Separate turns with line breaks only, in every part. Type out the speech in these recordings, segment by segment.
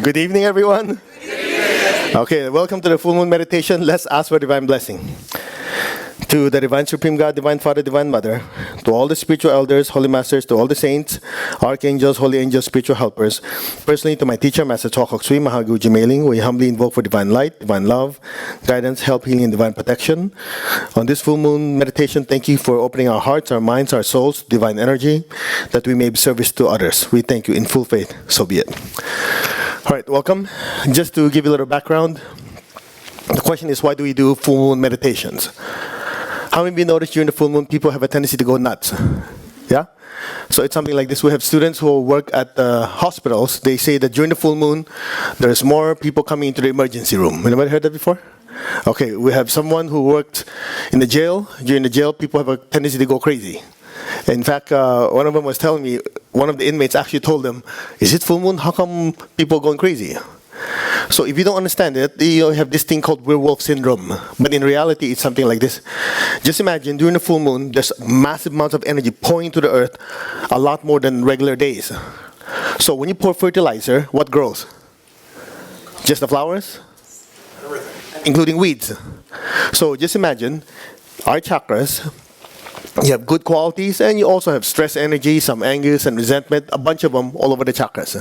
Good evening, everyone. Okay, welcome to the full moon meditation. Let's ask for divine blessing. To the divine supreme God, divine Father, divine Mother, to all the spiritual elders, holy masters, to all the saints, archangels, holy angels, spiritual helpers, personally to my teacher, Master Chokok Sui Mahagu Jimailing, we humbly invoke for divine light, divine love, guidance, help, healing, and divine protection. On this full moon meditation, thank you for opening our hearts, our minds, our souls to divine energy, that we may be service to others. We thank you in full faith. So be it. All right, welcome. Just to give you a little background, the question is, why do we do full moon meditations? How many of you noticed during the full moon, people have a tendency to go nuts? Yeah? So it's something like this. We have students who work at hospitals. They say that during the full moon, there's more people coming into the emergency room. Anybody heard that before? Okay, we have someone who worked in the jail. During the jail, people have a tendency to go crazy. In fact, one of them was telling me, one of the inmates actually told them, is it full moon? How come people are going crazy? So if you don't understand it, you have this thing called werewolf syndrome. But in reality, it's something like this. Just imagine, during the full moon, there's massive amounts of energy pouring to the earth, a lot more than regular days. So when you pour fertilizer, what grows? Just the flowers? Including weeds. So just imagine, our chakras, you have good qualities, and you also have stress energy, some anger and resentment, a bunch of them all over the chakras.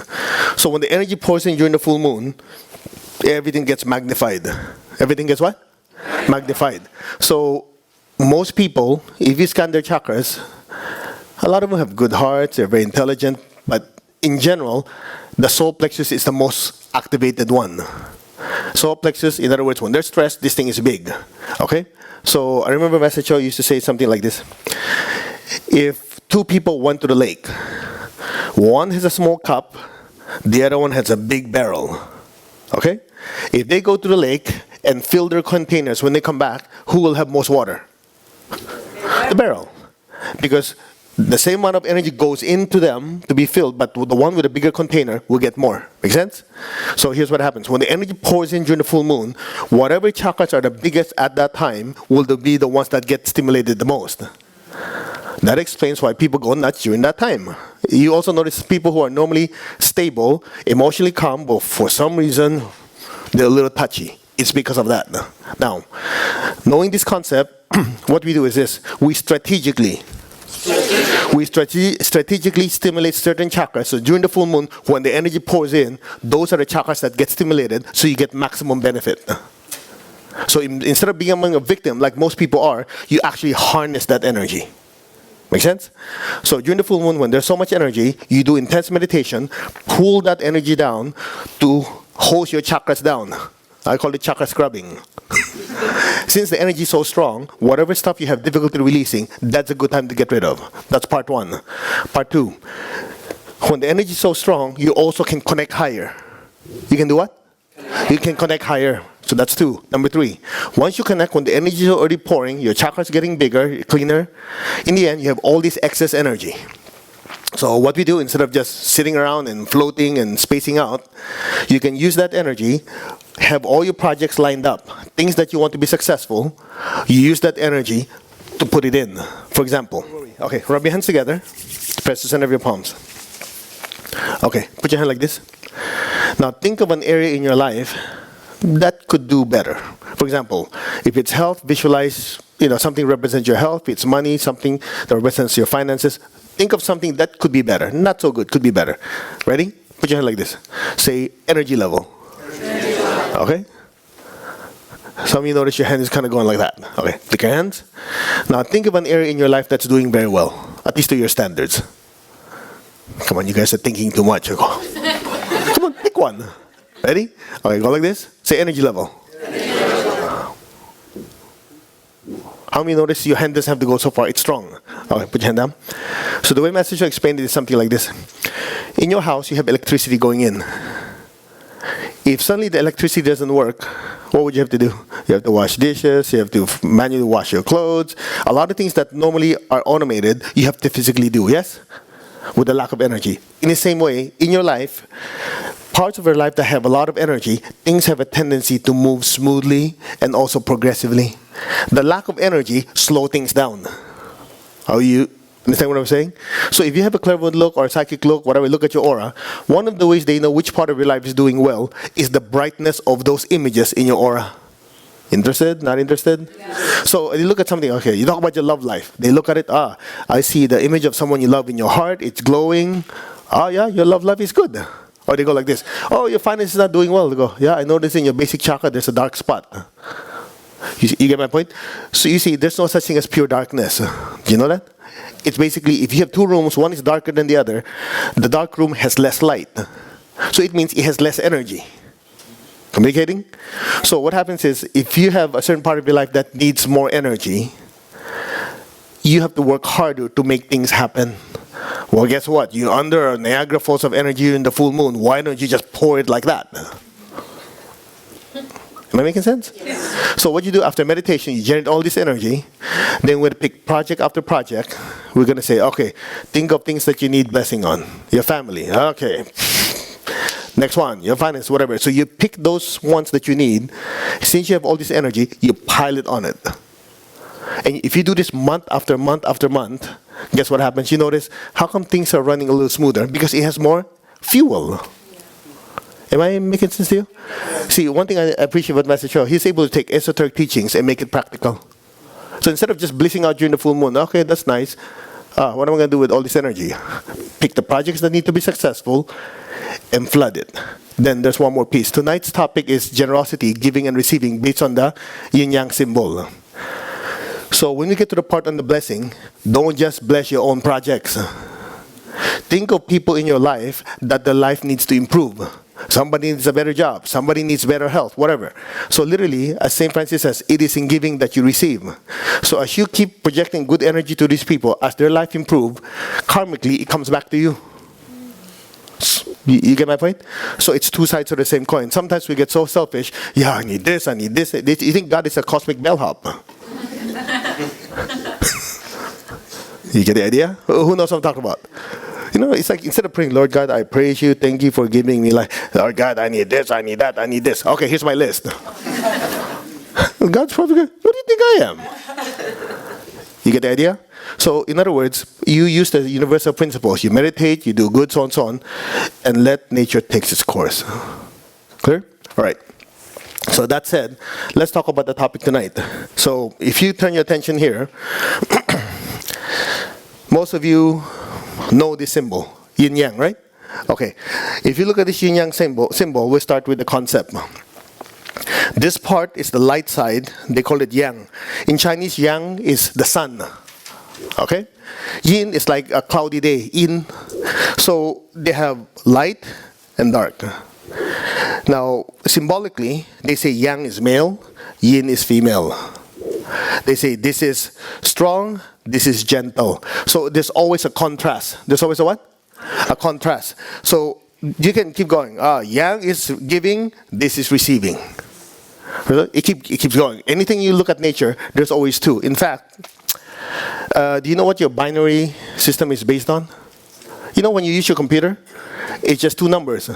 So when the energy pours in during the full moon, everything gets magnified. Everything gets what? Magnified. So most people, if you scan their chakras, a lot of them have good hearts, they're very intelligent, but in general, the solar plexus is the most activated one. Solar plexus, in other words, when they're stressed, this thing is big. Okay? So I remember Master Cho used to say something like this. If two people went to the lake, one has a small cup, the other one has a big barrel. Okay? If they go to the lake and fill their containers, when they come back, who will have most water? The barrel. Because the same amount of energy goes into them to be filled, but the one with a bigger container will get more. Make sense? So here's what happens. When the energy pours in during the full moon, whatever chakras are the biggest at that time will be the ones that get stimulated the most. That explains why people go nuts during that time. You also notice people who are normally stable, emotionally calm, but for some reason, they're a little touchy. It's because of that. Now, knowing this concept, what we do is this. We strategically stimulate certain chakras. So during the full moon, when the energy pours in, those are the chakras that get stimulated, so you get maximum benefit. So instead of being among a victim, like most people are, you actually harness that energy. Make sense? So during the full moon, when there's so much energy, you do intense meditation, pull that energy down to hose your chakras down. I call it chakra scrubbing. Since the energy is so strong, whatever stuff you have difficulty releasing, that's a good time to get rid of. That's part one. Part two, when the energy is so strong, you also can connect higher. You can do what? You can connect higher. So that's two. Number three, once you connect, when the energy is already pouring, your chakras getting bigger, cleaner. In the end, you have all this excess energy. So what we do, instead of just sitting around and floating and spacing out, you can use that energy, have all your projects lined up, things that you want to be successful, you use that energy to put it in. For example, okay, rub your hands together, press the center of your palms. Okay, put your hand like this. Now think of an area in your life that could do better. For example, if it's health, visualize, something represents your health. If it's money, something that represents your finances. Think of something that could be better. Not so good, could be better. Ready? Put your hand like this. Say energy level. Okay? Some of you notice your hand is kind of going like that. Okay, take your hands. Now think of an area in your life that's doing very well, at least to your standards. Come on, you guys are thinking too much. Come on, pick one. Ready? Okay, go like this. Say energy level. How many notice your hand doesn't have to go so far? It's strong. Okay, put your hand down. So the way Master Cho explained it is something like this. In your house, you have electricity going in. If suddenly the electricity doesn't work, what would you have to do? You have to wash dishes, you have to manually wash your clothes. A lot of things that normally are automated, you have to physically do, yes? With the lack of energy. In the same way, in your life, parts of your life that have a lot of energy, things have a tendency to move smoothly and also progressively. The lack of energy slows things down. Are you Understand what I'm saying? So if you have a clairvoyant look or a psychic look, whatever, look at your aura, one of the ways they know which part of your life is doing well is the brightness of those images in your aura. Interested? Not interested? Yes. So you look at something, okay, you talk about your love life. They look at it, I see the image of someone you love in your heart, it's glowing. Yeah, your love life is good. Or they go like this, oh, your finance is not doing well. They go, yeah, I noticed in your basic chakra there's a dark spot. You get my point? So you see, there's no such thing as pure darkness. Do you know that? It's basically, if you have two rooms, one is darker than the other, the dark room has less light. So it means it has less energy. Communicating? So what happens is, if you have a certain part of your life that needs more energy, you have to work harder to make things happen. Well, guess what? You're under a Niagara Falls of energy in the full moon. Why don't you just pour it like that? Am I making sense? Yes. So what you do after meditation, you generate all this energy. Then we're going to pick project after project. We're going to say, okay, think of things that you need blessing on. Your family. Okay. Next one, your finance, whatever. So you pick those ones that you need. Since you have all this energy, you pile it on it. And if you do this month after month after month, guess what happens? You notice, how come things are running a little smoother? Because it has more fuel. Am I making sense to you? See, one thing I appreciate about Master Cho, he's able to take esoteric teachings and make it practical. So instead of just blissing out during the full moon, okay, that's nice. What am I going to do with all this energy? Pick the projects that need to be successful and flood it. Then there's one more piece. Tonight's topic is generosity, giving and receiving, based on the Yin Yang Symbol. So when we get to the part on the blessing, don't just bless your own projects. Think of people in your life that their life needs to improve. Somebody needs a better job. Somebody needs better health, whatever. So literally, as St. Francis says, it is in giving that you receive. So as you keep projecting good energy to these people, as their life improves, karmically, it comes back to you. You get my point? So it's two sides of the same coin. Sometimes we get so selfish. Yeah, I need this, I need this. You think God is a cosmic bellhop? You get the idea? Who knows what I'm talking about? You know, it's like, instead of praying, Lord God, I praise you, thank you for giving me life. Lord God, I need this, I need that, I need this. Okay, here's my list. God's probably going, what do you think I am? You get the idea? So, in other words, you use the universal principles. You meditate, you do good, so on, so on, and let nature take its course. Clear? All right. So that said, let's talk about the topic tonight. So, if you turn your attention here, most of you know this symbol, Yin Yang, right? Okay. If you look at this Yin Yang symbol, we'll start with the concept. This part is the light side. They call it Yang. In Chinese, Yang is the sun. Okay? Yin is like a cloudy day. Yin. So they have light and dark. Now, symbolically, they say Yang is male, Yin is female. They say this is strong, this is gentle. So there's always a contrast. There's always a what? A contrast. So you can keep going. Yang is giving, this is receiving. It keeps going. Anything you look at nature, there's always two. In fact, do you know what your binary system is based on? You know when you use your computer, it's just two numbers,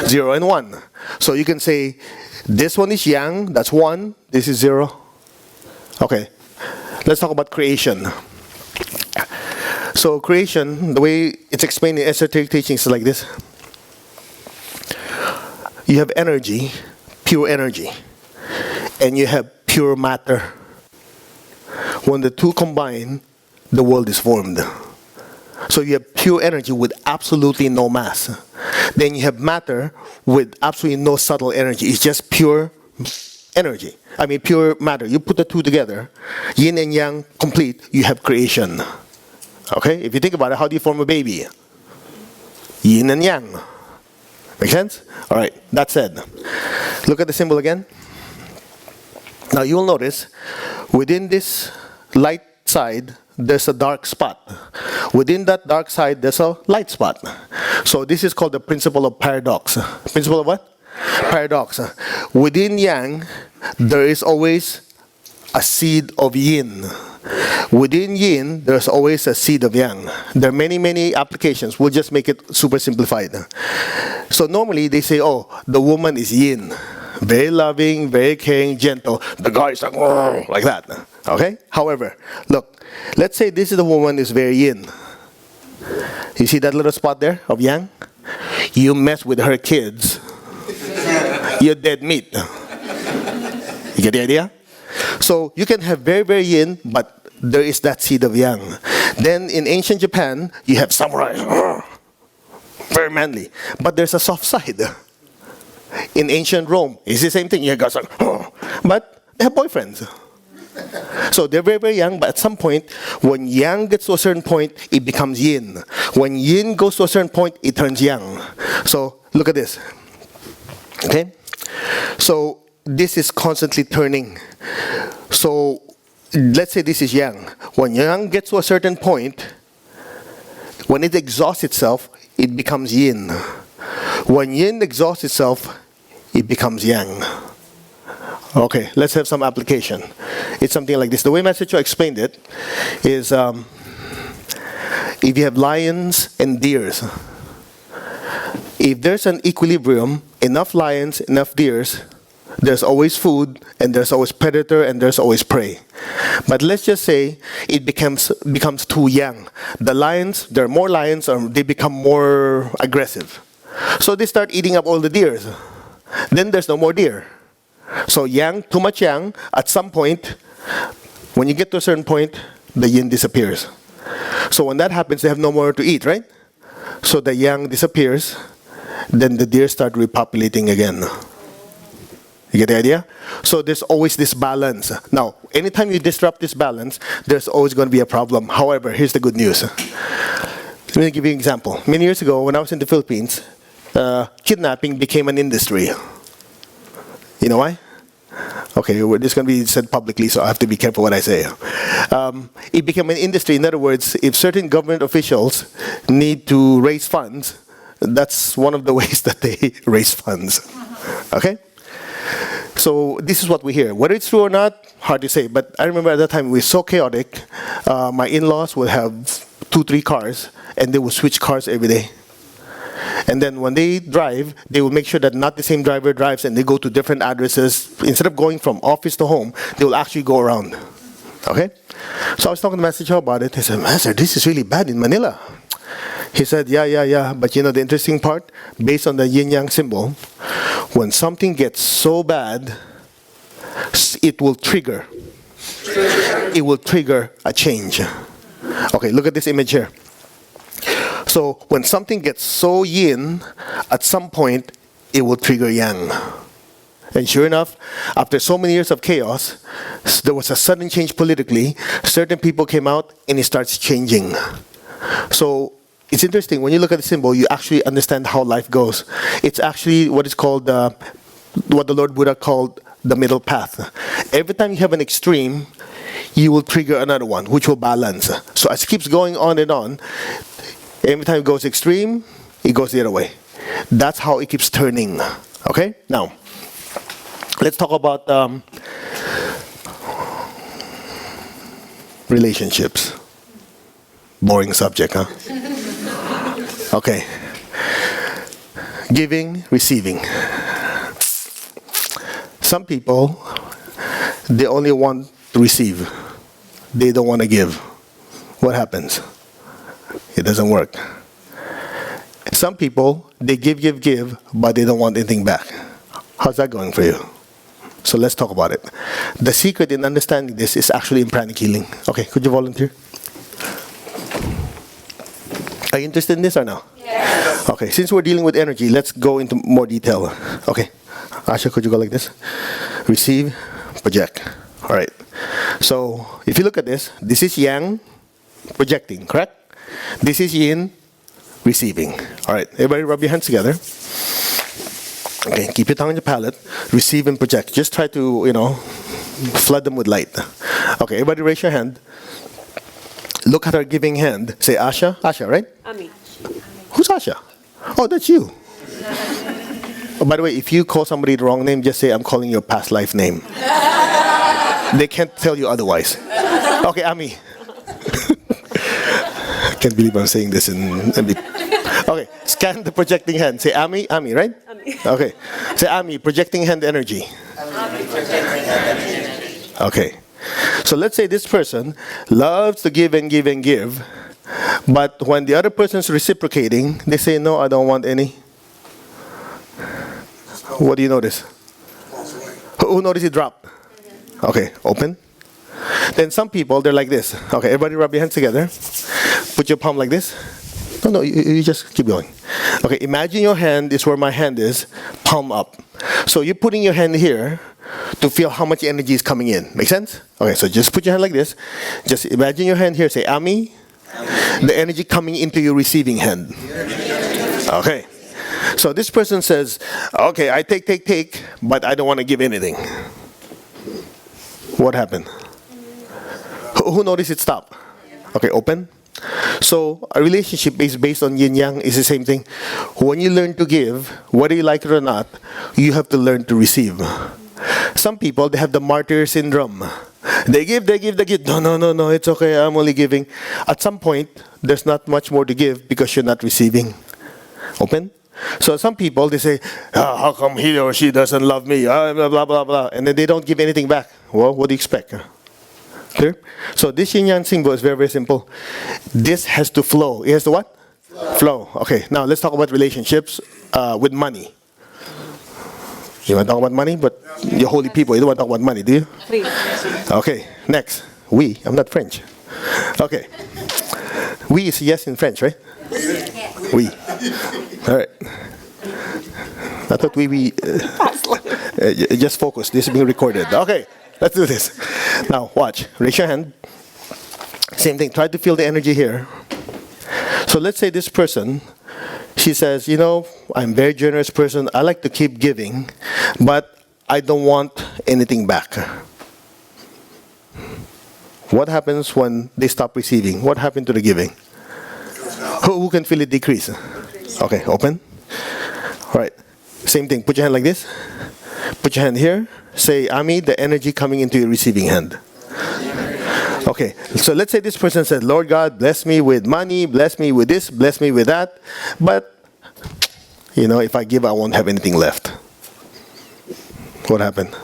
0 and 1. So you can say, this one is Yang, that's 1, this is 0. Okay, let's talk about creation. So creation, the way it's explained in esoteric teachings is like this. You have energy, pure energy, and you have pure matter. When the two combine, the world is formed. So you have pure energy with absolutely no mass. Then you have matter with absolutely no subtle energy. It's just pure energy. I mean, pure matter. You put the two together, yin and yang complete, you have creation. Okay? If you think about it, how do you form a baby? Yin and yang. Make sense? All right. That said, look at the symbol again. Now you will notice, within this light side, there's a dark spot. Within that dark side, there's a light spot. So this is called the principle of paradox. Principle of what? Paradox. Within yang, there is always a seed of yin. Within yin, there's always a seed of yang. There are many, many applications. We'll just make it super simplified. So normally they say, oh, the woman is yin. Very loving, very caring, gentle. The guy is like that. Okay? However, look, let's say this is the woman who's very yin. You see that little spot there of yang? You mess with her kids, you're dead meat. You get the idea? So you can have very, very yin, but there is that seed of yang. Then in ancient Japan, you have samurai, very manly, but there's a soft side. In ancient Rome, it's the same thing. You have guys like, but they have boyfriends. So they're very, very young, but at some point, when yang gets to a certain point, it becomes yin. When yin goes to a certain point, it turns yang. So look at this. Okay? So this is constantly turning. So let's say this is yang. When yang gets to a certain point, when it exhausts itself, it becomes yin. When yin exhausts itself, it becomes yang. Okay, let's have some application. It's something like this. The way Master Cho explained it is if you have lions and deers, if there's an equilibrium, enough lions, enough deers, there's always food, and there's always predator, and there's always prey. But let's just say it becomes too yang. The lions, there are more lions, or they become more aggressive. So they start eating up all the deers. Then there's no more deer. So yang, too much yang, at some point, when you get to a certain point, the yin disappears. So when that happens, they have no more to eat, right? So the yang disappears, then the deer start repopulating again. You get the idea? So there's always this balance. Now, anytime you disrupt this balance, there's always going to be a problem. However, here's the good news. Let me give you an example. Many years ago, when I was in the Philippines, kidnapping became an industry. You know why? Okay, this is going to be said publicly, so I have to be careful what I say. It became an industry. In other words, if certain government officials need to raise funds, that's one of the ways that they raise funds. Okay? So this is what we hear. Whether it's true or not, hard to say. But I remember at that time, it was so chaotic. My in-laws would have 2-3 cars, and they would switch cars every day. And then when they drive, they will make sure that not the same driver drives, and they go to different addresses. Instead of going from office to home, they will actually go around. Okay? So I was talking to Master Cho about it. He said, Master, this is really bad in Manila. He said, yeah. But you know the interesting part? Based on the Yin Yang symbol, when something gets so bad, it will trigger. It will trigger a change. Okay, look at this image here. So when something gets so yin, at some point, it will trigger yang. And sure enough, after so many years of chaos, there was a sudden change politically. Certain people came out, and it starts changing. So it's interesting, when you look at the symbol, you actually understand how life goes. It's actually what is called, what the Lord Buddha called the middle path. Every time you have an extreme, you will trigger another one, which will balance. So as it keeps going on and on, every time it goes extreme, it goes the other way. That's how it keeps turning. Okay? Now, let's talk about relationships. Boring subject, huh? Okay. Giving, receiving. Some people, they only want to receive. They don't want to give. What happens? It doesn't work. Some people, they give, but they don't want anything back. How's that going for you? So let's talk about it. The secret in understanding this is actually in pranic healing. Okay, could you volunteer? Are you interested in this or no? Yes. Okay, since we're dealing with energy, let's go into more detail. Okay, Asha, could you go like this? Receive, project. All right. So if you look at this, this is yang, projecting, correct? This is yin, receiving. All right, everybody rub your hands together. Okay, keep your tongue on your palate. Receive and project. Just try to, flood them with light. Okay, everybody raise your hand. Look at our giving hand. Say Asha. Asha, right?
Ami.
Who's Asha? Oh, that's you. Oh, by the way, if you call somebody the wrong name, just say, I'm calling your past life name. They can't tell you otherwise. Okay, Ami. Can't believe I'm saying this in... Okay, scan the projecting hand. Say Ami, right?
Ami.
Okay. Say Ami, projecting hand energy.
Ami, projecting hand energy.
Okay. So let's say this person loves to give and give and give, but when the other person's reciprocating, they say, no, I don't want any. What do you notice? Who noticed it drop? Okay, open. Then some people, they're like this. Okay, everybody rub your hands together. Put your palm like this. No, you just keep going. Okay, imagine your hand is where my hand is, palm up. So you're putting your hand here to feel how much energy is coming in. Make sense? Okay, so just put your hand like this. Just imagine your hand here. Say, Ami. The energy coming into your receiving hand. Okay. So this person says, okay, I take, but I don't want to give anything. What happened? Who noticed it stop? Okay, open. So a relationship is based on yin yang is the same thing. When you learn to give, whether you like it or not, you have to learn to receive. Some people, they have the martyr syndrome. They give. No, it's okay, I'm only giving. At some point, there's not much more to give because you're not receiving. Open. So some people, they say, how come he or she doesn't love me? Blah, blah, blah, blah. And then they don't give anything back. Well, what do you expect? Clear? So this Yin Yang symbol is very, very simple. This has to flow. It has to what? Flow. Okay, now let's talk about relationships with money. You want to talk about money? But you're holy people. You don't want to talk about money, do you? Okay, next. Oui. I'm not French. Okay. Oui is yes in French, right? Oui. All right. I thought we just focus. This is being recorded. Okay, let's do this. Now, watch. Raise your hand. Same thing. Try to feel the energy here. So let's say this person, she says, I'm a very generous person. I like to keep giving, but I don't want anything back. What happens when they stop receiving? What happened to the giving? Who can feel it decrease? Okay, open. All right. Same thing. Put your hand like this. Put your hand here. Say, Ami, the energy coming into your receiving hand. Okay, so let's say this person said, Lord God, bless me with money, bless me with this, bless me with that. But, if I give, I won't have anything left. What happened?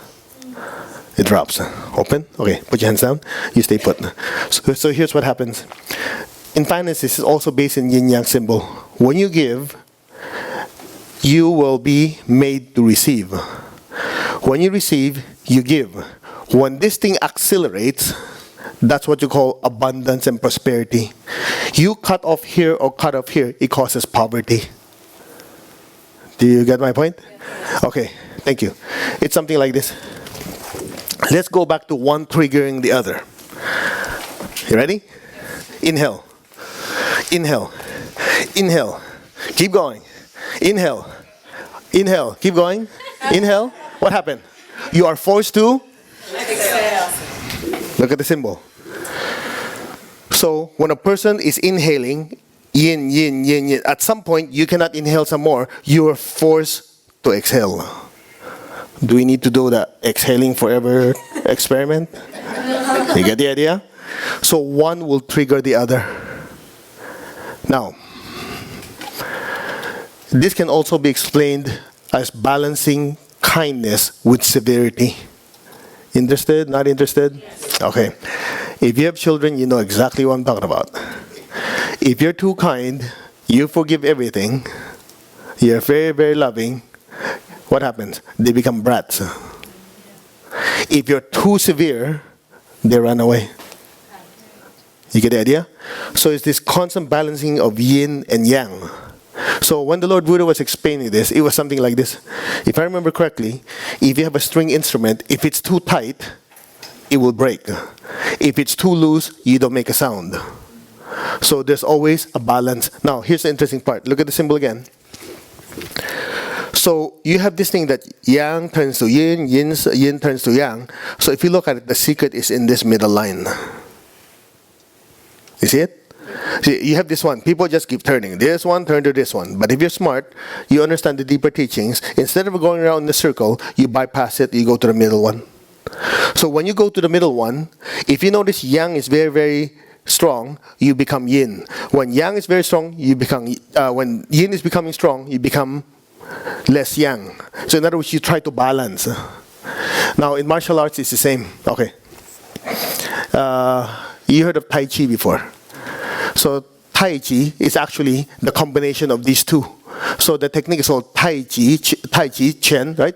It drops. Open. Okay, put your hands down. You stay put. So here's what happens. In finance, this is also based in Yin Yang symbol. When you give, you will be made to receive. When you receive, you give. When this thing accelerates, that's what you call abundance and prosperity. You cut off here or cut off here, it causes poverty. Do you get my point? Okay, thank you. It's something like this. Let's go back to one triggering the other. You ready? Inhale. Inhale. Inhale. Keep going. Inhale. Inhale. Keep going. Inhale. What happened? You are forced to exhale. Look at the symbol. So when a person is inhaling, yin, yin, yin, yin, at some point you cannot inhale some more. You are forced to exhale. Do we need to do the exhaling forever experiment? You get the idea? So one will trigger the other. Now, this can also be explained as balancing kindness with severity. Interested? Not interested? Yes. Okay. If you have children, you know exactly what I'm talking about. If you're too kind, you forgive everything, you're very, very loving, what happens? They become brats. If you're too severe, they run away. You get the idea? So it's this constant balancing of yin and yang. So when the Lord Buddha was explaining this, it was something like this. If I remember correctly, if you have a string instrument, if it's too tight, it will break. If it's too loose, you don't make a sound. So there's always a balance. Now, here's the interesting part. Look at the symbol again. So you have this thing that yang turns to yin, yin turns to yang. So if you look at it, the secret is in this middle line. You see it? See, you have this one. People just keep turning. This one, turn to this one. But if you're smart, you understand the deeper teachings. Instead of going around in the circle, you bypass it, you go to the middle one. So when you go to the middle one, if you notice yang is very, very strong, you become yin. When yang is very strong, you become, when yin is becoming strong, you become less yang. So in other words, you try to balance. Now in martial arts, it's the same. Okay. You heard of Tai Chi before. So Tai Chi is actually the combination of these two. So the technique is called Tai Chi, Chen, right?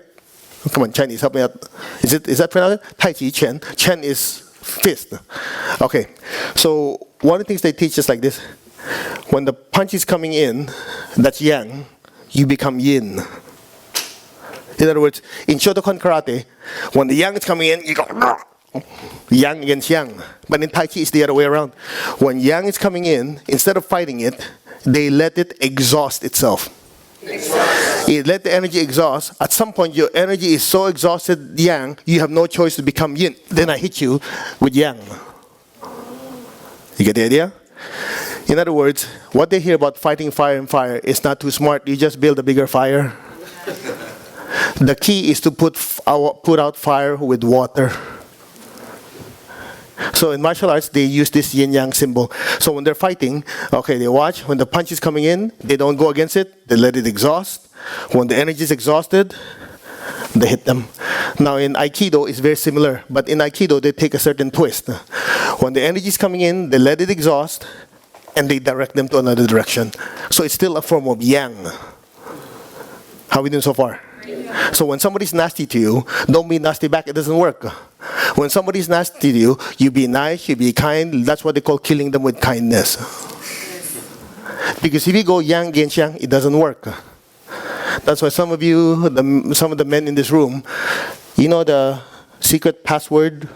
Come on, Chinese, help me out. Is that pronounced? Tai Chi, Chen. Chen is fist. Okay. So one of the things they teach is like this. When the punch is coming in, that's yang, you become yin. In other words, in Shotokan karate, when the yang is coming in, you go yang against yang. But in Tai Chi, it's the other way around. When yang is coming in, instead of fighting it, they let it exhaust itself. You let the energy exhaust. At some point, your energy is so exhausted, yang, you have no choice to become yin. Then I hit you with yang. You get the idea? In other words, what they hear about fighting fire and fire is not too smart. You just build a bigger fire. The key is to put out fire with water. So in martial arts, they use this Yin Yang symbol. So when they're fighting, okay, they watch. When the punch is coming in, they don't go against it. They let it exhaust. When the energy is exhausted, they hit them. Now in Aikido, it's very similar. But in Aikido, they take a certain twist. When the energy is coming in, they let it exhaust, and they direct them to another direction. So it's still a form of yang. How are we doing so far? So when somebody's nasty to you, don't be nasty back. It doesn't work. When somebody's nasty to you, you be nice, you be kind. That's what they call killing them with kindness. Because if you go yang against yang, it doesn't work. That's why some of you, some of the men in this room, you know the secret password,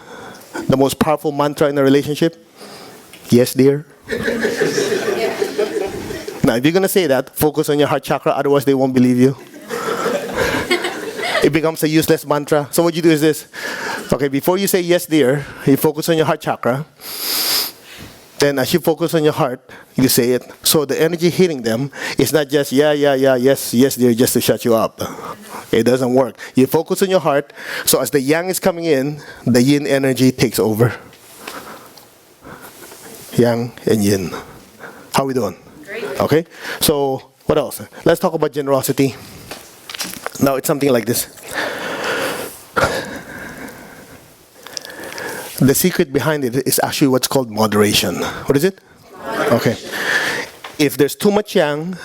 the most powerful mantra in a relationship? Yes, dear. Now, if you're going to say that, focus on your heart chakra, otherwise they won't believe you. It becomes a useless mantra. So what you do is this. Okay, before you say yes, dear, you focus on your heart chakra. Then as you focus on your heart, you say it. So the energy hitting them is not just yes, dear, just to shut you up. It doesn't work. You focus on your heart. So as the yang is coming in, the yin energy takes over. Yang and yin. How are we doing?
Great.
Okay, so what else? Let's talk about generosity. Now it's something like this. The secret behind it is actually what's called moderation. What is it? Okay. If there's too much yang,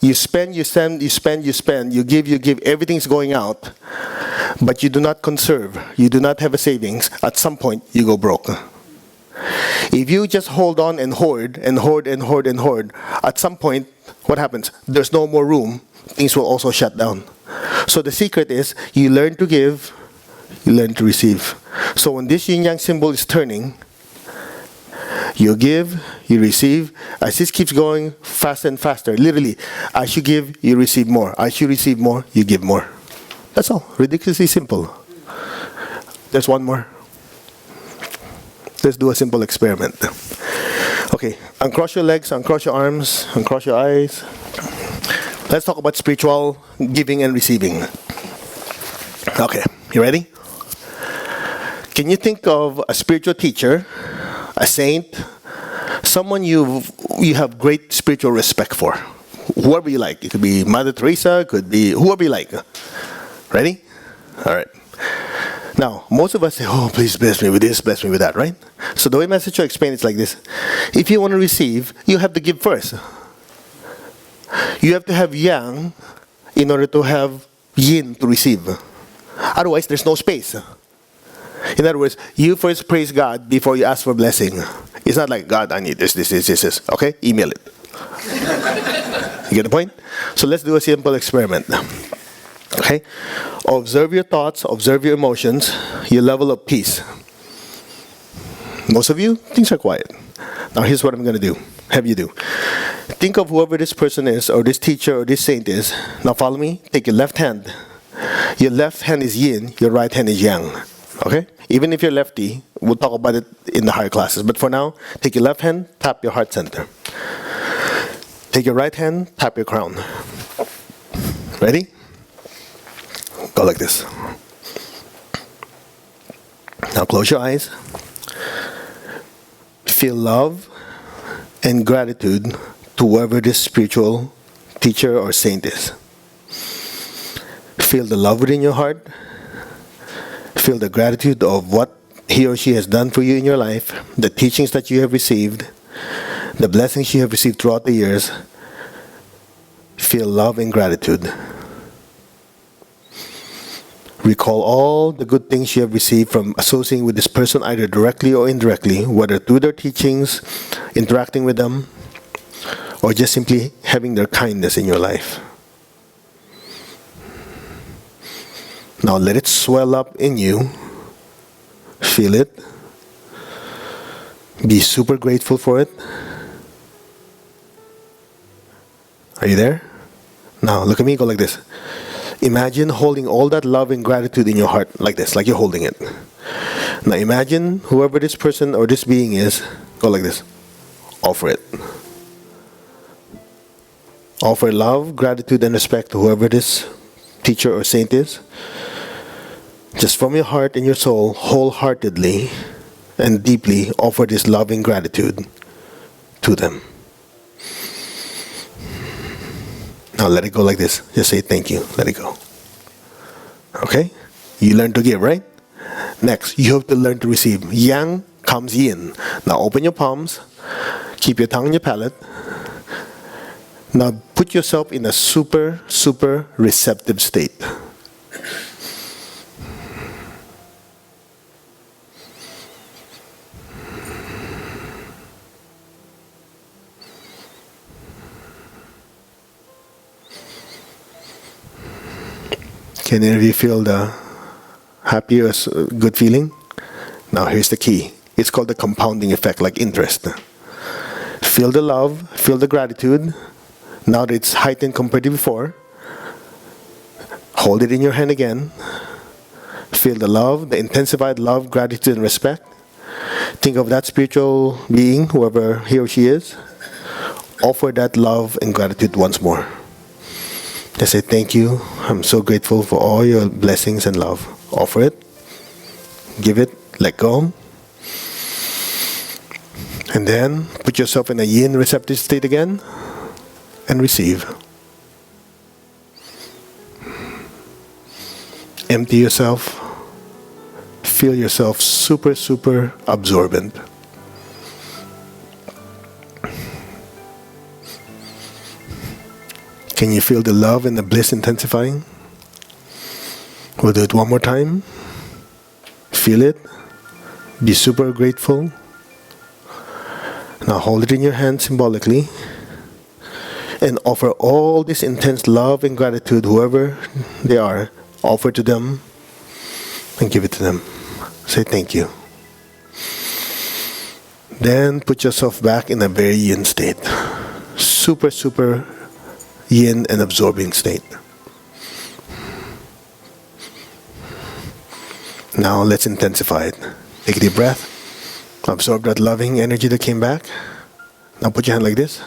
you spend, you give, everything's going out, but you do not conserve, you do not have a savings, at some point you go broke. If you just hold on and hoard, at some point, what happens? There's no more room, things will also shut down. So the secret is, you learn to give, you learn to receive. So when this Yin Yang symbol is turning, you give, you receive. As this keeps going faster and faster, literally, as you give, you receive more. As you receive more, you give more. That's all. Ridiculously simple. There's one more. Let's do a simple experiment. Okay, uncross your legs, uncross your arms, uncross your eyes. Let's talk about spiritual giving and receiving. Okay, you ready? Can you think of a spiritual teacher, a saint, someone you have great spiritual respect for? Whoever you like. It could be Mother Teresa, it could be whoever you like. Ready? All right. Now, most of us say, oh, please bless me with this, bless me with that, right? So the way Master Cho explained it is like this. If you want to receive, you have to give first. You have to have yang in order to have yin to receive. Otherwise, there's no space. In other words, you first praise God before you ask for blessing. It's not like, God, I need this. Okay? Email it. You get the point? So let's do a simple experiment. Okay? Observe your thoughts, observe your emotions, your level of peace. Most of you, things are quiet. Now here's what I'm going to have you do. Think of whoever this person is, or this teacher, or this saint is. Now follow me. Take your left hand. Your left hand is yin, your right hand is yang. Okay? Even if you're lefty, we'll talk about it in the higher classes. But for now, take your left hand, tap your heart center. Take your right hand, tap your crown. Ready? Go like this. Now close your eyes. Feel love and gratitude to whoever this spiritual teacher or saint is. Feel the love within your heart. Feel the gratitude of what he or she has done for you in your life, the teachings that you have received, the blessings you have received throughout the years, feel love and gratitude. Recall all the good things you have received from associating with this person, either directly or indirectly, whether through their teachings, interacting with them, or just simply having their kindness in your life. Now let it swell up in you. Feel it. Be super grateful for it. Are you there? Now look at me, go like this. Imagine holding all that love and gratitude in your heart like this, like you're holding it. Now imagine whoever this person or this being is, go like this. Offer it. Offer love, gratitude, and respect to whoever this teacher or saint is. Just from your heart and your soul, wholeheartedly and deeply offer this love and gratitude to them. Now let it go like this. Just say thank you. Let it go. Okay? You learn to give, right? Next, you have to learn to receive. Yang comes yin. Now open your palms. Keep your tongue in your palate. Now put yourself in a super, super receptive state. Can any of you feel the happy or good feeling? Now here's the key. It's called the compounding effect, like interest. Feel the love, feel the gratitude. Now that it's heightened compared to before, hold it in your hand again. Feel the love, the intensified love, gratitude, and respect. Think of that spiritual being, whoever he or she is. Offer that love and gratitude once more. Just say thank you. I'm so grateful for all your blessings and love. Offer it. Give it. Let go. And then put yourself in a yin receptive state again and receive. Empty yourself. Feel yourself super, super absorbent. Can you feel the love and the bliss intensifying? We'll do it one more time. Feel it. Be super grateful. Now hold it in your hand symbolically and offer all this intense love and gratitude, whoever they are, offer to them and give it to them. Say thank you. Then put yourself back in a very yin state. Super, super yin and absorbing state. Now let's intensify it. Take a deep breath. Absorb that loving energy that came back. Now put your hand like this.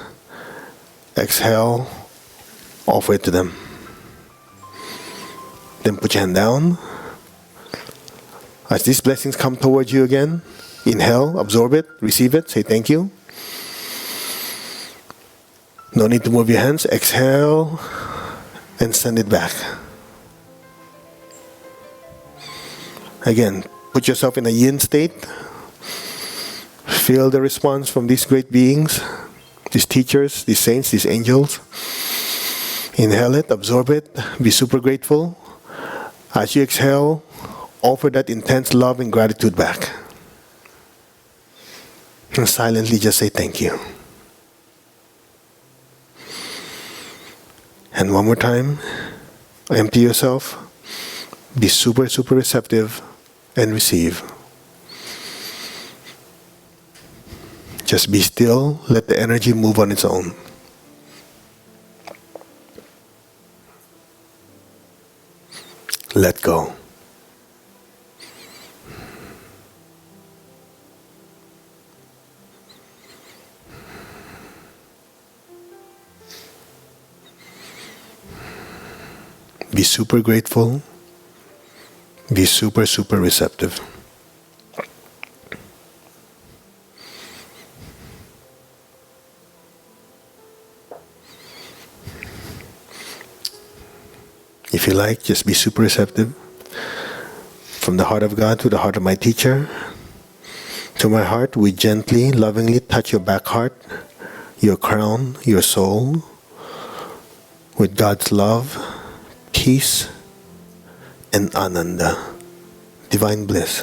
Exhale. Offer it to them. Then put your hand down. As these blessings come towards you again, inhale, absorb it, receive it, say thank you. No need to move your hands. Exhale and send it back. Again, put yourself in a yin state. Feel the response from these great beings, these teachers, these saints, these angels. Inhale it, absorb it, be super grateful. As you exhale, offer that intense love and gratitude back. And silently just say thank you. And one more time, empty yourself, be super, super receptive, and receive. Just be still, let the energy move on its own. Let go. Be super grateful. Be super, super receptive. If you like, just be super receptive. From the heart of God to the heart of my teacher, To my heart, we gently, lovingly touch your back heart, your crown, your soul, with God's love, peace, and ananda, divine bliss.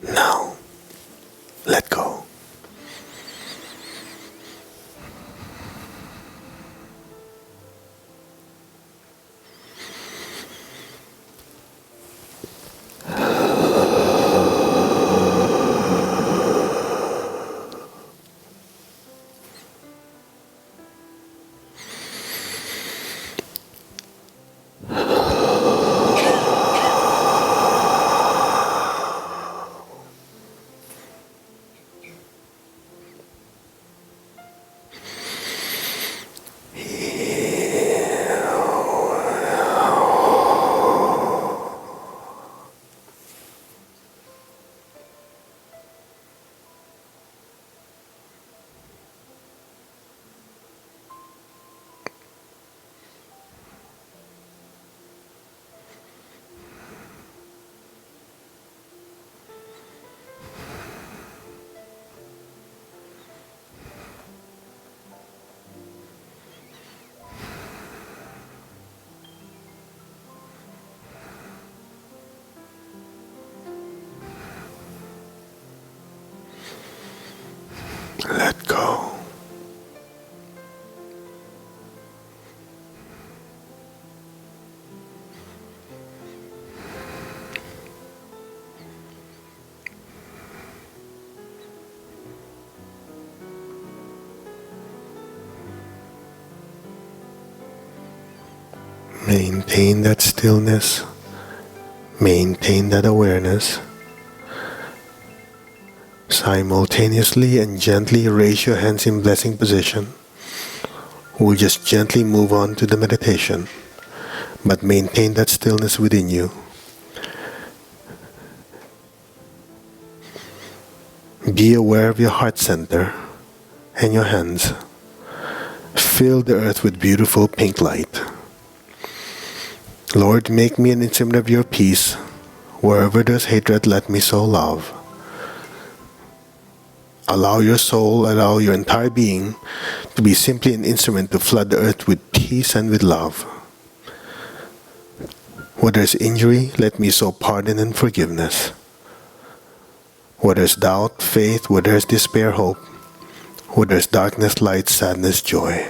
Now, let go. Let go. Maintain that stillness. Maintain that awareness. Simultaneously and gently raise your hands in blessing position. We'll just gently move on to the meditation, but maintain that stillness within you. Be aware of your heart center and your hands. Fill the earth with beautiful pink light. Lord, make me an instrument of your peace. Wherever there's hatred, let me sow love. Allow your soul, allow your entire being to be simply an instrument to flood the earth with peace and with love. Where there's injury, let me sow pardon and forgiveness. Where there's doubt, faith, where there's despair, hope. Where there's darkness, light, sadness, joy.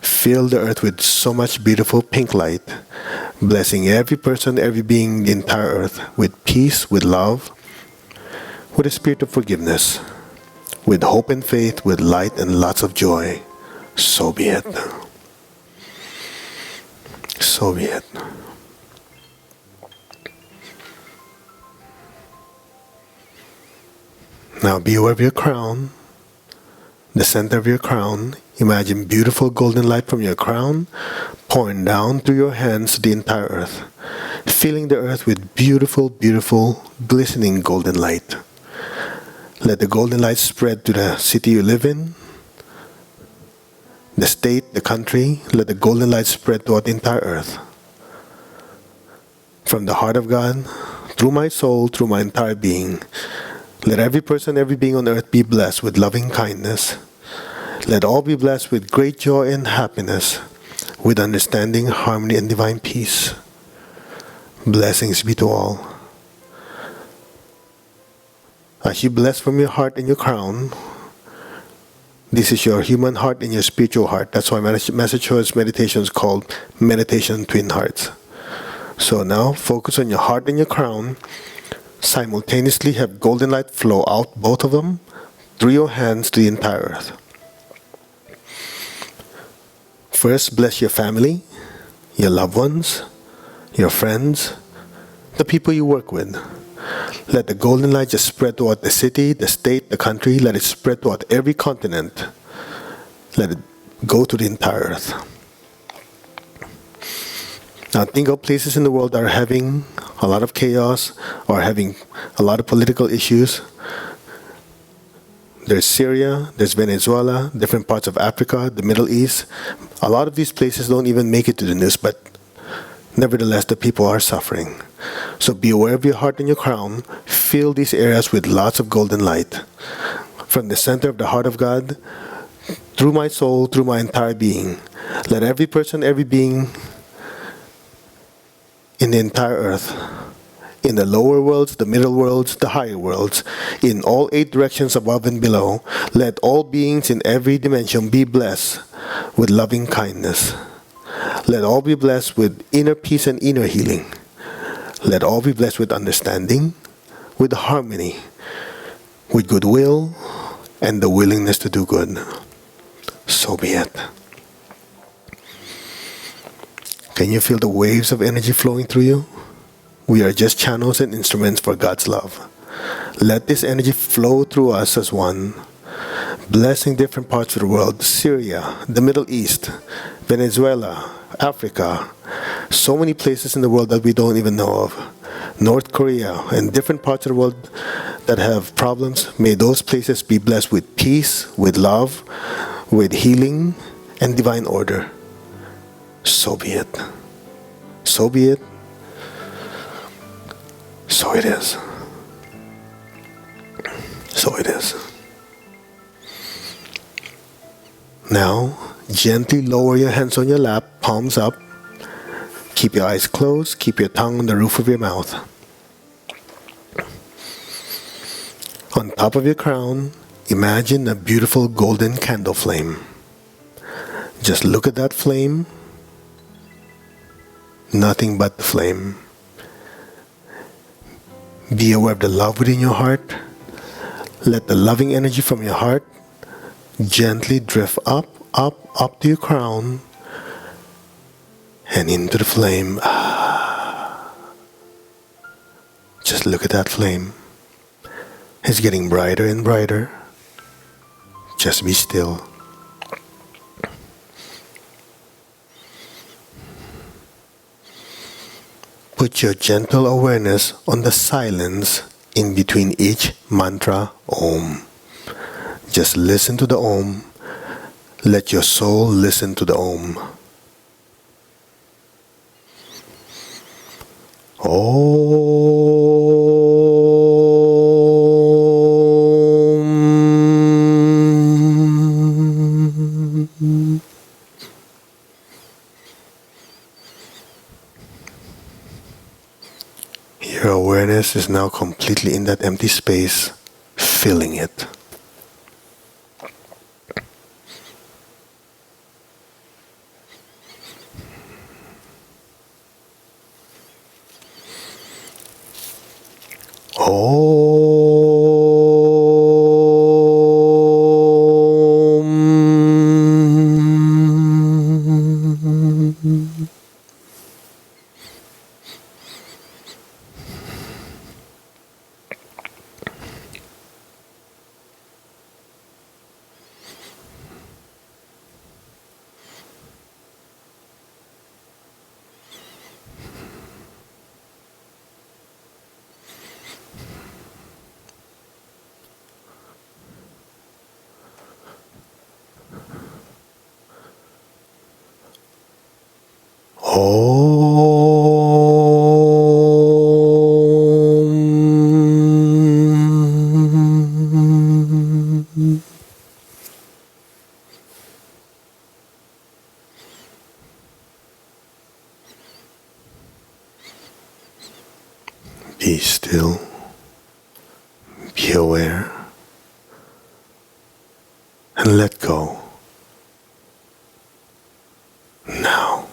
Fill the earth with so much beautiful pink light, blessing every person, every being, the entire earth with peace, with love, with a spirit of forgiveness, with hope and faith, with light and lots of joy. So be it. So be it. Now be aware of your crown, the center of your crown. Imagine beautiful golden light from your crown pouring down through your hands to the entire earth, filling the earth with beautiful, beautiful, glistening golden light. Let the golden light spread to the city you live in, the state, the country. Let the golden light spread throughout the entire earth. From the heart of God, through my soul, through my entire being, let every person, every being on earth be blessed with loving kindness. Let all be blessed with great joy and happiness, with understanding, harmony, and divine peace. Blessings be to all. As you bless from your heart and your crown, this is your human heart and your spiritual heart. That's why Massachusetts meditation is called Meditation Twin Hearts. So now focus on your heart and your crown. Simultaneously have golden light flow out, both of them, through your hands to the entire earth. First, bless your family, your loved ones, your friends, the people you work with. Let the golden light just spread throughout the city, the state, the country. Let it spread throughout every continent. Let it go to the entire earth. Now think of places in the world that are having a lot of chaos or having a lot of political issues. There's Syria, there's Venezuela, different parts of Africa, the Middle East. A lot of these places don't even make it to the news, but nevertheless, the people are suffering. So be aware of your heart and your crown. fill these areas with lots of golden light. From the center of the heart of God, through my soul, through my entire being. Let every person, every being in the entire earth, in the lower worlds, the middle worlds, the higher worlds, in all 8 directions above and below, let all beings in every dimension be blessed with loving kindness. Let all be blessed with inner peace and inner healing. Let all be blessed with understanding, with harmony, with goodwill, and the willingness to do good. So be it. Can you feel the waves of energy flowing through you? We are just channels and instruments for God's love. Let this energy flow through us as one, blessing different parts of the world: Syria, the Middle East, Venezuela, Africa, so many places in the world that we don't even know of, North Korea, and different parts of the world that have problems. May those places be blessed with peace, with love, with healing, and divine order. So be it. So be it. So it is. So it is. Now, gently lower your hands on your lap, palms up. Keep your eyes closed. Keep your tongue on the roof of your mouth. On top of your crown, imagine a beautiful golden candle flame. Just look at that flame. Nothing but the flame. Be aware of the love within your heart. Let the loving energy from your heart gently drift up, up, up to your crown and into the flame. Just look at that flame. It's getting brighter and brighter. Just be still. Put your gentle awareness on the silence in between each mantra, Om. Just listen to the Om. Let your soul listen to the Om. Om. Your awareness is now completely in that empty space, filling it. Om. Om. Be still. Be aware. And let go. Now.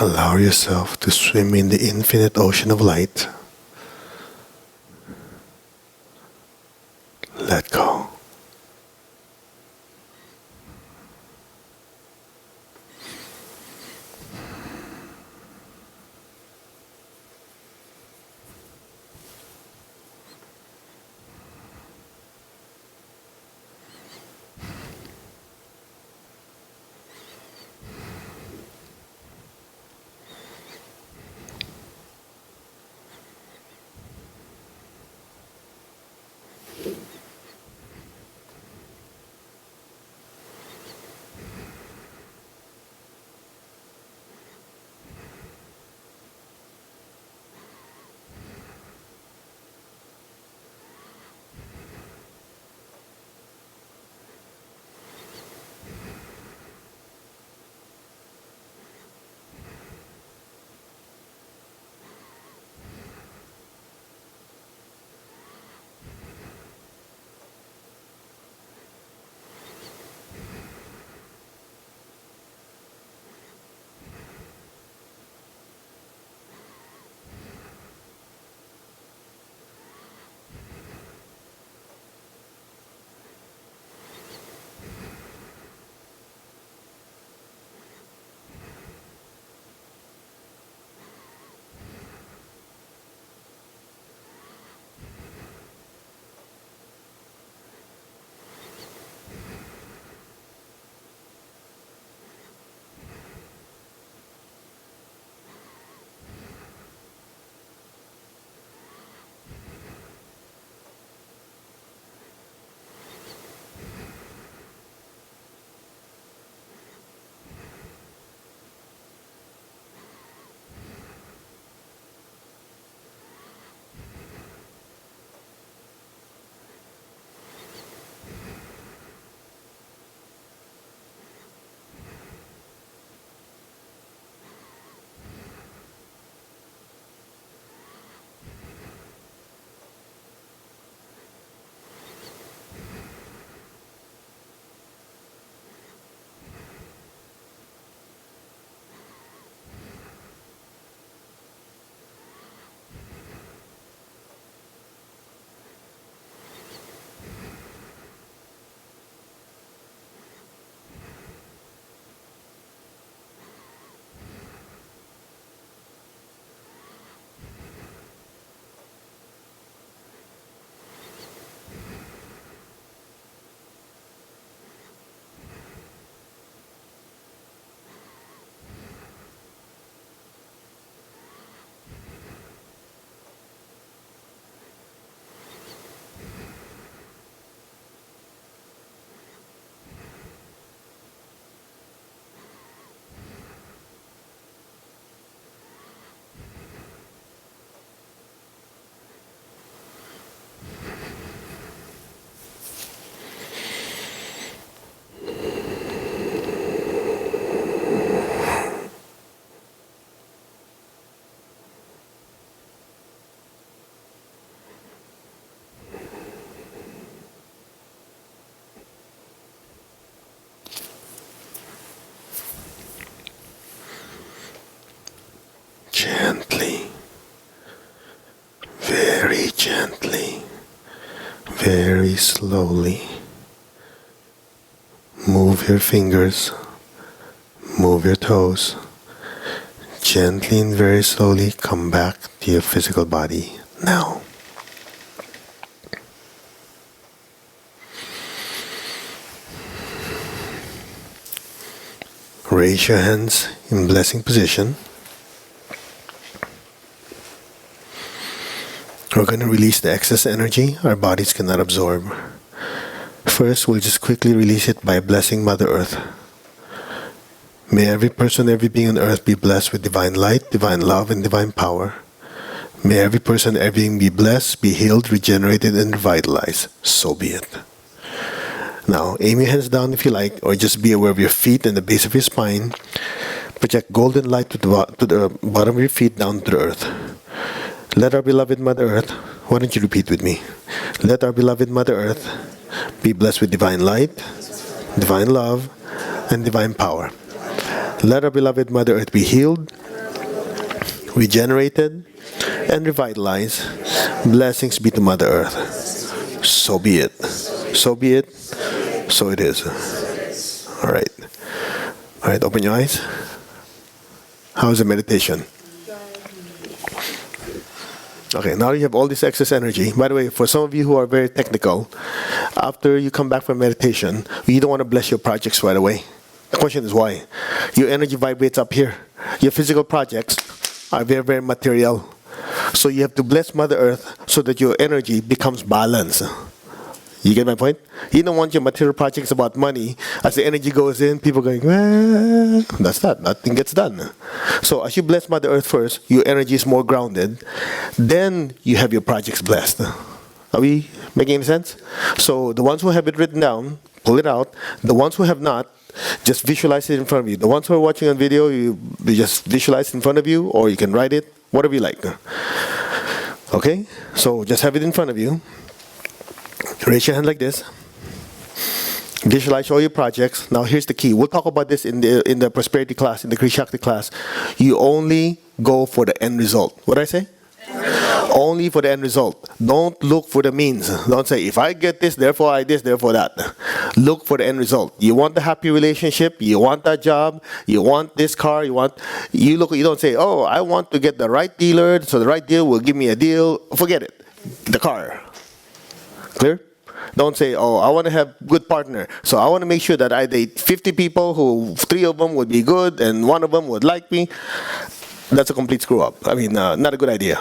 Allow yourself to swim in the infinite ocean of light. Let go. Gently, very gently, very slowly, move your fingers, move your toes. Gently and very slowly come back to your physical body now. Raise your hands in blessing position. We're going to release the excess energy our bodies cannot absorb. First, we'll just quickly release it by blessing Mother Earth. May every person, every being on earth be blessed with divine light, divine love, and divine power. May every person, every being be blessed, be healed, regenerated, and revitalized. So be it. Now, aim your hands down if you like, or just be aware of your feet and the base of your spine. Project golden light to the bottom of your feet down to the earth. Let our beloved Mother Earth, why don't you repeat with me? Let our beloved Mother Earth be blessed with divine light, divine love, and divine power. Let our beloved Mother Earth be healed, regenerated, and revitalized. Blessings be to Mother Earth. So be it. So be it. So it is. All right. All right, open your eyes. How's the meditation? Okay, now you have all this excess energy. By the way, for some of you who are very technical, after you come back from meditation, you don't want to bless your projects right away. The question is why? Your energy vibrates up here. Your physical projects are very, very material. So you have to bless Mother Earth so that your energy becomes balanced. You get my point? You don't want your material projects about money. As the energy goes in, people going, that's that. Nothing gets done. So as you bless Mother Earth first, your energy is more grounded. Then you have your projects blessed. Are we making any sense? So the ones who have it written down, pull it out. The ones who have not, just visualize it in front of you. The ones who are watching on video, you just visualize it in front of you, or you can write it, whatever you like. Okay? So just have it in front of you. Raise your hand like this. Visualize all your projects. Now here's the key. We'll talk about this in the prosperity class, in the Kriya Shakti class. You only go for the end result. What did I say? Only for the end result. Don't look for the means. Don't say, if I get this, therefore I this, therefore that. Look for the end result. You want a happy relationship, you want that job, you want this car, you don't say, oh, I want to get the right dealer, so the right deal will give me a deal. Forget it. The car. Clear? Don't say, oh, I want to have good partner. So I want to make sure that I date 50 people who 3 of them would be good and 1 of them would like me. That's a complete screw up. I mean, not a good idea.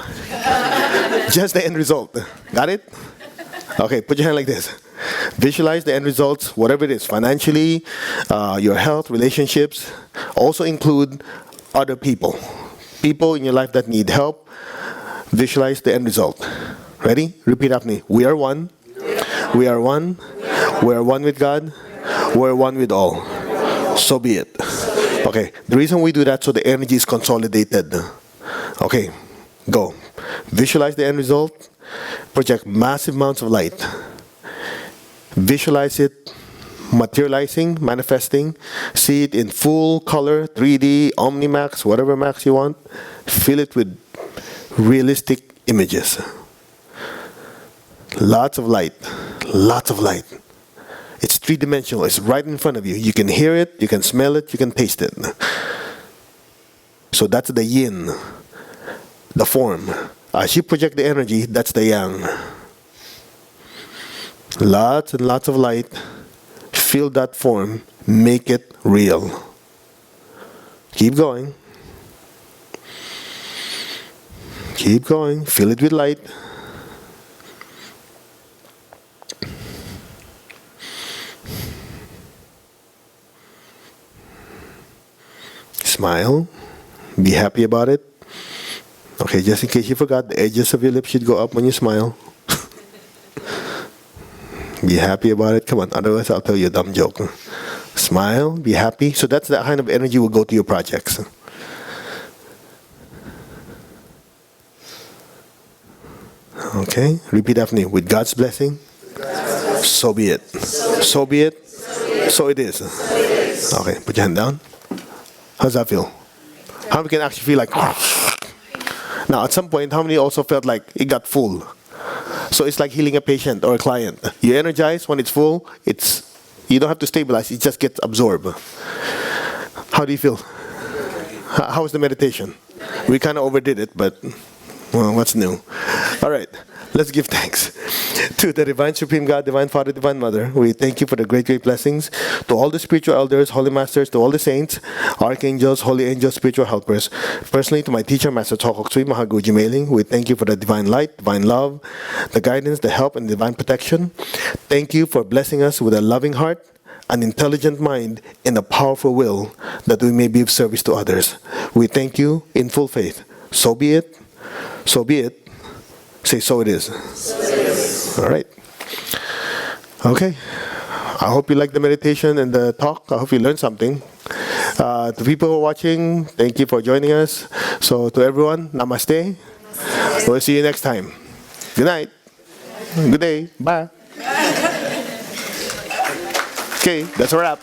Just the end result. Got it? Okay, put your hand like this. Visualize the end results, whatever it is, financially, your health, relationships. Also include other people. People in your life that need help. Visualize the end result. Ready? Repeat after me. We are one. We are one. We are one with God. We are one with all. So be it. Okay, the reason we do that so the energy is consolidated. Okay, go. Visualize the end result. Project massive amounts of light. Visualize it materializing, manifesting. See it in full color, 3D, Omnimax, whatever max you want. Fill it with realistic images. Lots of light. Lots of light. It's 3-dimensional. It's right in front of you. You can hear it, you can smell it, you can taste it. So that's the yin, the form. As you project the energy, that's the yang. Lots and lots of light. Feel that form. Make it real. Keep going. Keep going. Fill it with light. Smile. Be happy about it. Okay, just in case you forgot, the edges of your lips should go up when you smile. Be happy about it. Come on, otherwise I'll tell you a dumb joke. Smile, be happy. So that's the kind of energy will go to your projects. Okay, repeat after me. With God's blessing, so be it. So be it. So it is. Okay, put your hand down. How does that feel? How many can actually feel like... Now, at some point, how many also felt like it got full? So it's like healing a patient or a client. You energize when it's full. You don't have to stabilize. It just gets absorbed. How do you feel? How was the meditation? We kind of overdid it, but... Well, what's new? All right, let's give thanks to the Divine Supreme God, Divine Father, Divine Mother. We thank you for the great, great blessings. To all the spiritual elders, holy masters, to all the saints, archangels, holy angels, spiritual helpers. Personally, to my teacher, Master Chokok Sui Mahaguji Mailing, we thank you for the divine light, divine love, the guidance, the help, and divine protection. Thank you for blessing us with a loving heart, an intelligent mind, and a powerful will that we may be of service to others. We thank you in full faith. So be it. So be it. Say, so it is. So it is. All right. Okay. I hope you like the meditation and the talk. I hope you learned something. To people who are watching, thank you for joining us. So to everyone, namaste. We'll see you next time. Good night. Good day. Bye. Okay, that's a wrap.